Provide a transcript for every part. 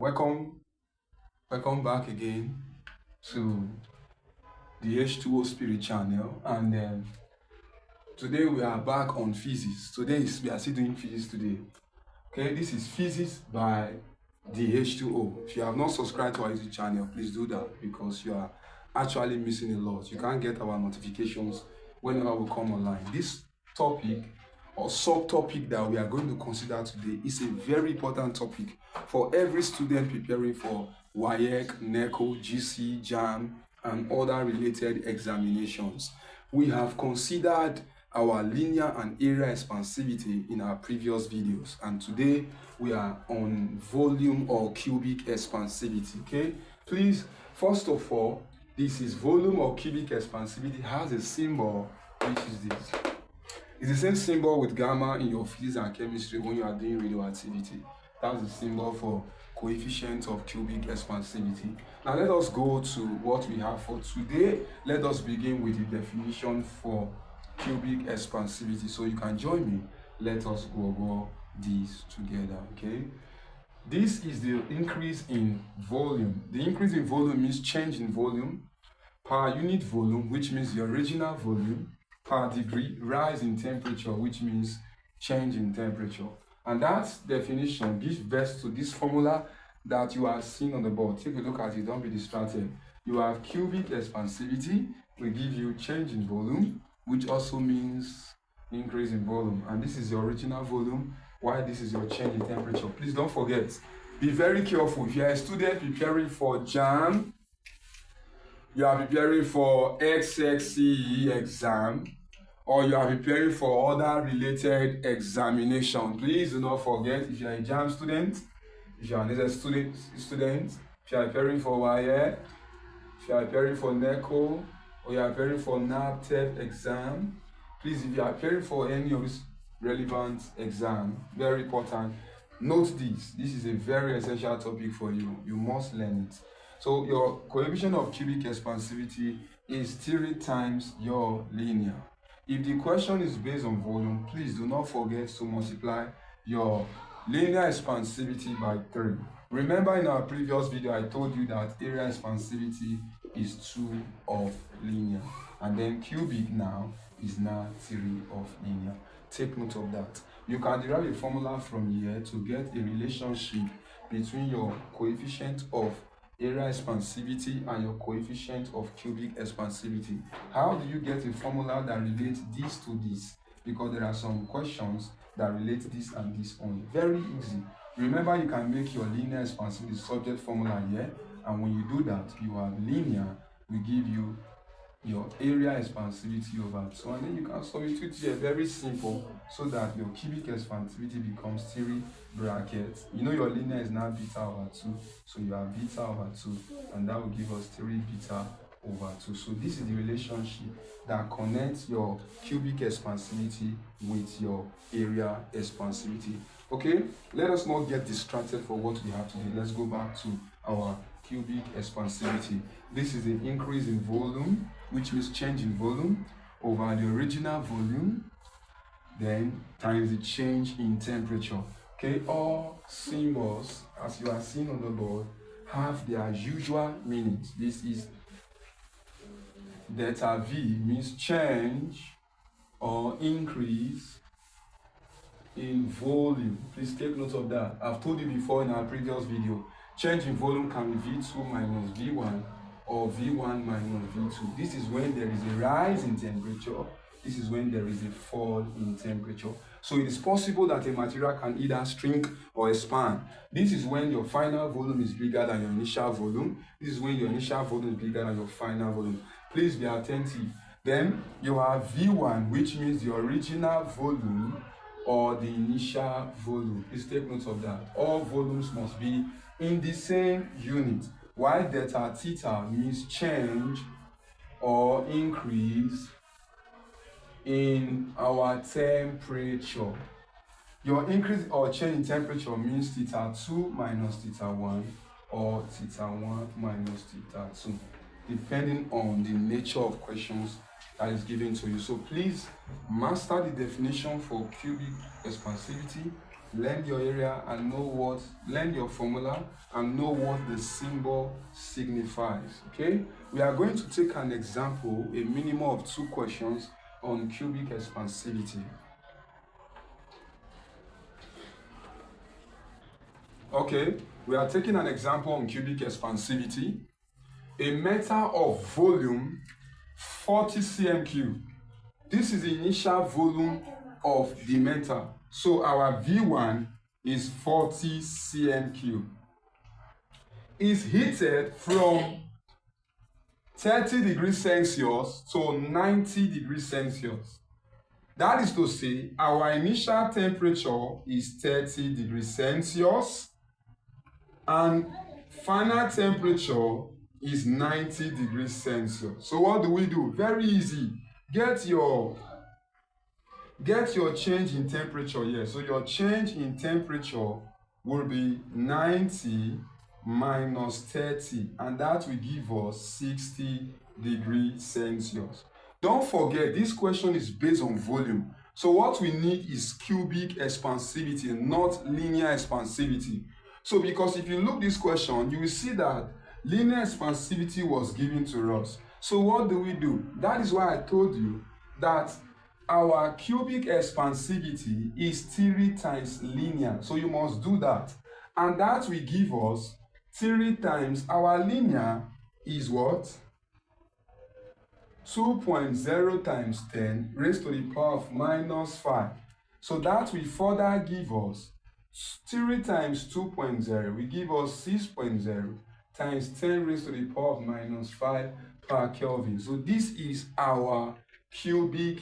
Welcome, welcome back again to the H2O Spirit channel. And today we are back on physics. We are still doing physics today. Okay, this is physics by the H2O. If you have not subscribed to our YouTube channel, please do that because you are actually missing a lot. You can't get our notifications whenever we come online. This topic or subtopic that we are going to consider today is a very important topic for every student preparing for WAEC, NECO, GC, JAM, and other related examinations. We have considered our linear and area expansivity in our previous videos, and today we are on volume or cubic expansivity. Okay, please, first of all, this is volume or cubic expansivity has a symbol, which is this. It's the same symbol with gamma in your physics and chemistry when you are doing radioactivity. That's the symbol for coefficient of cubic expansivity. Now let us go to what we have for today. Let us begin with the definition for cubic expansivity. So you can join me. Let us go this together, okay? This is the increase in volume. The increase in volume means change in volume per unit volume, which means the original volume, per degree, rise in temperature, which means change in temperature. And that definition gives birth to this formula that you are seeing on the board. Take a look at it, don't be distracted. You have cubic expansivity, will give you change in volume, which also means increase in volume. And this is the original volume, while this is your change in temperature. Please don't forget, be very careful. If you are a student preparing for JAM, you are preparing for XXCE exam, or you are preparing for other related examination, please do not forget, if you are a JAM student, if you are an student, if you are preparing for WAEC, if you are preparing for NECO, or you are preparing for NAPTEP exam, please, if you are preparing for any of this relevant exam, very important, note this. This is a very essential topic for you. You must learn it. So your coefficient of cubic expansivity is 3 times your linear. If the question is based on volume, please do not forget to multiply your linear expansivity by 3. Remember, in our previous video, I told you that area expansivity is 2 of linear. And then cubic now is now 3 of linear. Take note of that. You can derive a formula from here to get a relationship between your coefficient of area expansivity and your coefficient of cubic expansivity. How do you get a formula that relates this to this? Because there are some questions that relate this and this only. Very easy. Remember, you can make your linear expansivity subject formula here, and when you do that, you have linear will give you your area expansivity over 2, and then you can substitute here, very simple, so that your cubic expansivity becomes 3 brackets. You know your linear is now beta over 2, so you have beta over 2, and that will give us 3 beta over 2. So this is the relationship that connects your cubic expansivity with your area expansivity. Okay, let us not get distracted for what we have today. Let's go back to our cubic expansivity. This is the increase in volume, which means change in volume, over the original volume, then times the change in temperature. Okay, all symbols, as you are seeing on the board, have their usual meanings. This is delta V, means change or increase in volume. Please take note of that. I've told you before in our previous video, change in volume can be V2 minus V1 or V1 minus V2. This is when there is a rise in temperature. This is when there is a fall in temperature. So it is possible that a material can either shrink or expand. This is when your final volume is bigger than your initial volume. This is when your initial volume is bigger than your final volume. Please be attentive. Then you have V1, which means the original volume or the initial volume. Please take note of that. All volumes must be in the same unit, while delta theta means change or increase in our temperature. Your increase or change in temperature means theta 2 minus theta 1 or theta 1 minus theta 2, depending on the nature of questions that is given to you. So please master the definition for cubic expansivity learn your area and learn your formula and know what the symbol signifies. Okay, we are going to take an example, a minimum of 2 questions on cubic expansivity. Okay, we are taking an example on cubic expansivity. A metal of volume 40 cm cube. This is the initial volume of the metal. So our V1 is 40 cm cube. Is heated from 30 degrees Celsius to 90 degrees Celsius. That is to say, our initial temperature is 30 degrees Celsius and final temperature is 90 degrees Celsius. So what do? Very easy. Get your change in temperature here. So your change in temperature will be 90 minus 30, and that will give us 60 degrees Celsius. Don't forget, this question is based on volume. So what we need is cubic expansivity, not linear expansivity. So because if you look this question, you will see that linear expansivity was given to us. So what do? That is why I told you that our cubic expansivity is 3 times linear. So you must do that. And that will give us 3 times our linear is what? 2.0 times 10 raised to the power of minus 5. So that will further give us 3 times 2.0 will give us 6.0 times 10 raised to the power of minus 5 per Kelvin. So this is our cubic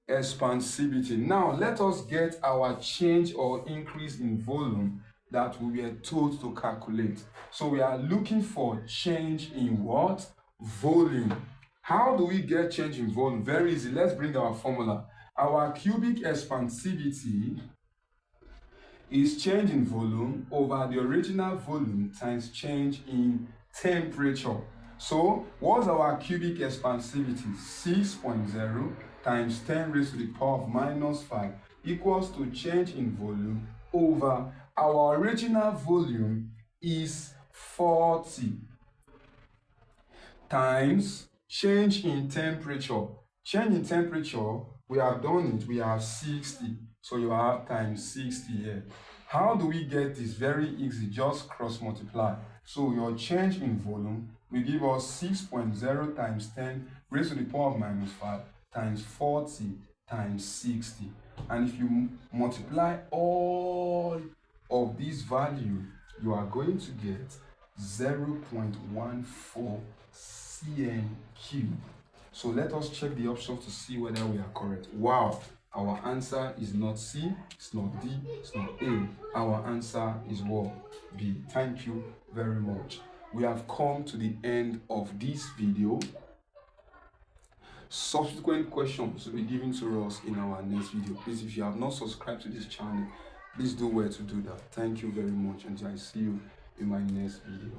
expansivity. Now let us get our change or increase in volume that we were told to calculate. So we are looking for change in what? Volume. How do we get change in volume? Very easy. Let's bring our formula. Our cubic expansivity is change in volume over the original volume times change in temperature. So what's our cubic expansivity? 6.0 times 10 raised to the power of minus 5 equals to change in volume over our original volume is 40 times change in temperature. Change in temperature, we have done it, we have 60. So you have times 60 here. How do we get this? Very easy, just cross multiply. So your change in volume will give us 6.0 times 10 raised to the power of minus 5 times 40 times 60. And if you multiply all of this value, you are going to get 0.14 cm cube. So let us check the options to see whether we are correct. Wow, our answer is not C, it's not D, it's not A. Our answer is what? B. Thank you very much. We have come to the end of this video. Subsequent questions will be given to us in our next video. Please, if you have not subscribed to this channel, please do well to do that. Thank you very much, and I see you in my next video.